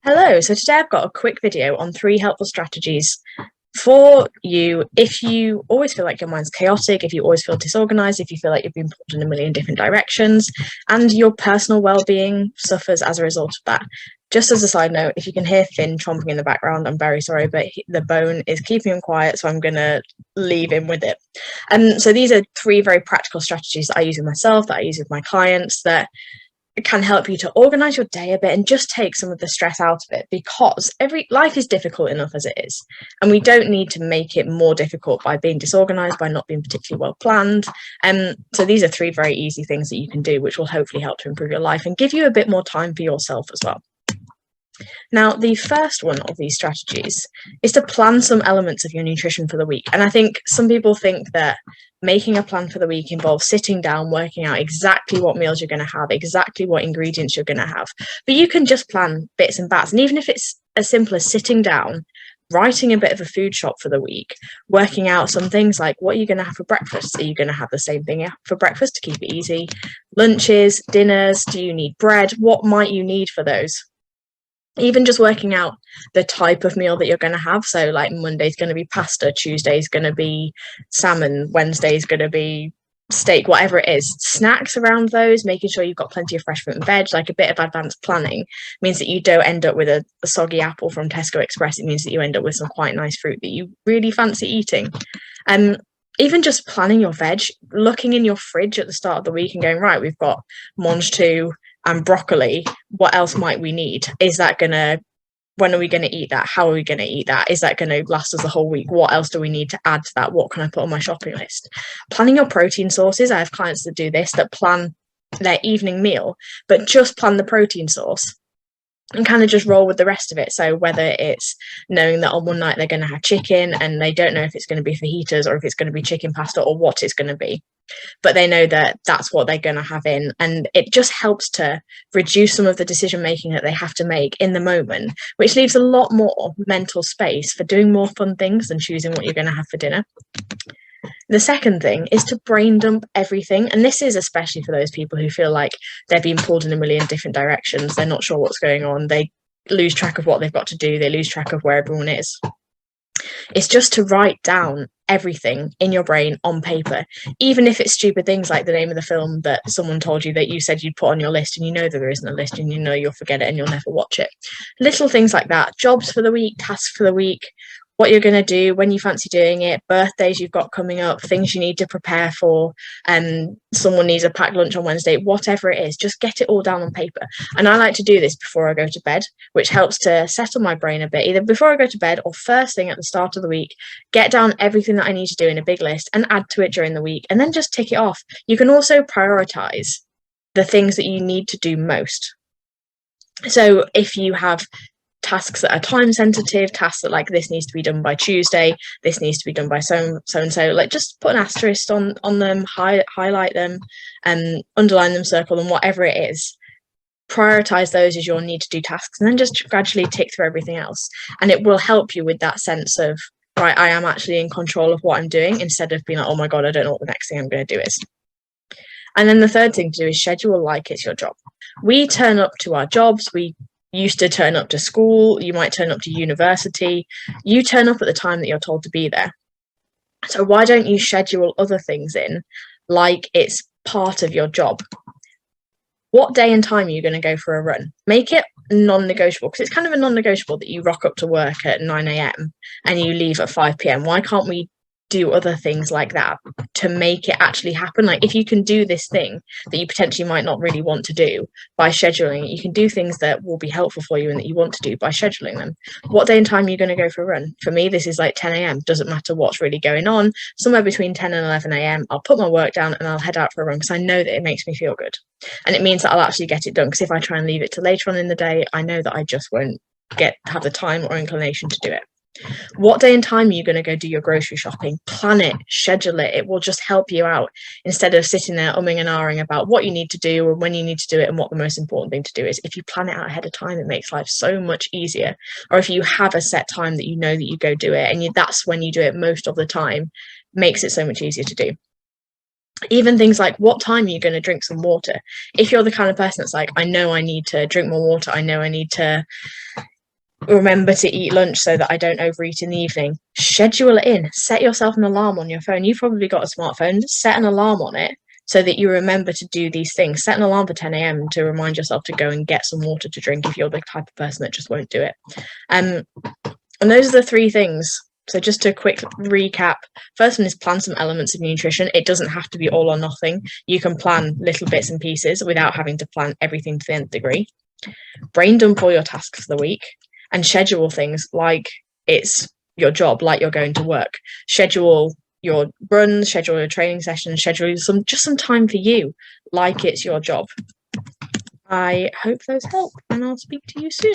Hello, so today I've got a quick video on 3 helpful strategies for you if you always feel like your mind's chaotic, if you always feel disorganized, if you feel like you've been pulled in a million different directions, and your personal well-being suffers as a result of that. Just as a side note, if you can hear Finn chomping in the background, I'm very sorry, but the bone is keeping him quiet, so I'm going to leave him with it. So these are 3 very practical strategies that I use with myself, that I use with my clients, that can help you to organize your day a bit and just take some of the stress out of it, because every life is difficult enough as it is, and we don't need to make it more difficult by being disorganized, by not being particularly well planned. So these are 3 very easy things that you can do which will hopefully help to improve your life and give you a bit more time for yourself as well. Now, the first one of these strategies is to plan some elements of your nutrition for the week. And I think some people think that making a plan for the week involves sitting down, working out exactly what meals you're going to have, exactly what ingredients you're going to have. But you can just plan bits and bats. And even if it's as simple as sitting down, writing a bit of a food shop for the week, working out some things like what are you going to have for breakfast? Are you going to have the same thing for breakfast to keep it easy? Lunches, dinners, do you need bread? What might you need for those? Even just working out the type of meal that you're going to have. So like Monday's going to be pasta, Tuesday's going to be salmon, Wednesday's going to be steak, whatever it is. Snacks around those, making sure you've got plenty of fresh fruit and veg. Like a bit of advanced planning means that you don't end up with a soggy apple from Tesco Express. It means that you end up with some quite nice fruit that you really fancy eating. Even just planning your veg, looking in your fridge at the start of the week and going, right, we've got mange tout and broccoli, what else might we need? When are we going to eat that? How are we going to eat that? Is that going to last us the whole week? What else do we need to add to that? What can I put on my shopping list? Planning your protein sources. I have clients that do this, that plan their evening meal, but just plan the protein source and kind of just roll with the rest of it. So whether it's knowing that on one night they're going to have chicken and they don't know if it's going to be fajitas or if it's going to be chicken pasta or what it's going to be, but they know that that's what they're going to have in, and it just helps to reduce some of the decision making that they have to make in the moment, which leaves a lot more mental space for doing more fun things than choosing what you're going to have for dinner. The second thing is to brain dump everything. And this is especially for those people who feel like they're being pulled in a million different directions. They're not sure what's going on. They lose track of what they've got to do. They lose track of where everyone is. It's just to write down everything in your brain on paper, even if it's stupid things like the name of the film that someone told you that you said you'd put on your list, and you know that there isn't a list, and you know you'll forget it and you'll never watch it. Little things like that, jobs for the week, tasks for the week, what you're going to do when you fancy doing it, birthdays you've got coming up, things you need to prepare for, someone needs a packed lunch on Wednesday, whatever it is, just get it all down on paper. And I like to do this before I go to bed, which helps to settle my brain a bit, either before I go to bed or first thing at the start of the week. Get down everything that I need to do in a big list and add to it during the week, and then just tick it off. You can also prioritize the things that you need to do most. So if you have tasks that are time sensitive, tasks that like this needs to be done by Tuesday, this needs to be done by so and so, like just put an asterisk on them, highlight them, and underline them, circle them, whatever it is. Prioritize those as your need to do tasks, and then just gradually tick through everything else, and it will help you with that sense of, right, I am actually in control of what I'm doing, instead of being like, oh my god, I don't know what the next thing I'm going to do is. And then the third thing to do is schedule like it's your job. We turn up to our jobs, we used to turn up to school, you might turn up to university, you turn up at the time that you're told to be there. So why don't you schedule other things in like it's part of your job? What day and time are you going to go for a run? Make it non-negotiable, because it's kind of a non-negotiable that you rock up to work at 9 a.m. and you leave at 5 p.m. Why can't we do other things like that to make it actually happen? Like, if you can do this thing that you potentially might not really want to do by scheduling it, you can do things that will be helpful for you and that you want to do by scheduling them. What day and time are you going to go for a run? For me, this is like 10 a.m. Doesn't matter what's really going on. Somewhere between 10 and 11 a.m. I'll put my work down and I'll head out for a run, because I know that it makes me feel good. And it means that I'll actually get it done, because if I try and leave it to later on in the day, I know that I just won't have the time or inclination to do it. What day and time are you going to go do your grocery shopping? Plan it, schedule it. It will just help you out, instead of sitting there umming and ahhing about what you need to do and when you need to do it and what the most important thing to do is. If you plan it out ahead of time, it makes life so much easier. Or if you have a set time that you know that you go do it, and that's when you do it most of the time, makes it so much easier to do. Even things like, what time are you going to drink some water? If you're the kind of person that's like, I know I need to drink more water, I know I need to remember to eat lunch so that I don't overeat in the evening. Schedule it in. Set yourself an alarm on your phone. You've probably got a smartphone. Set an alarm on it so that you remember to do these things. Set an alarm for 10 a.m. to remind yourself to go and get some water to drink if you're the type of person that just won't do it. And those are the three things. So just to quick recap, first one is plan some elements of nutrition. It doesn't have to be all or nothing. You can plan little bits and pieces without having to plan everything to the nth degree. Brain dump all your tasks for the week and schedule things like it's your job, like you're going to work. Schedule your runs, schedule your training sessions, schedule some time for you, like it's your job. I hope those help, and I'll speak to you soon.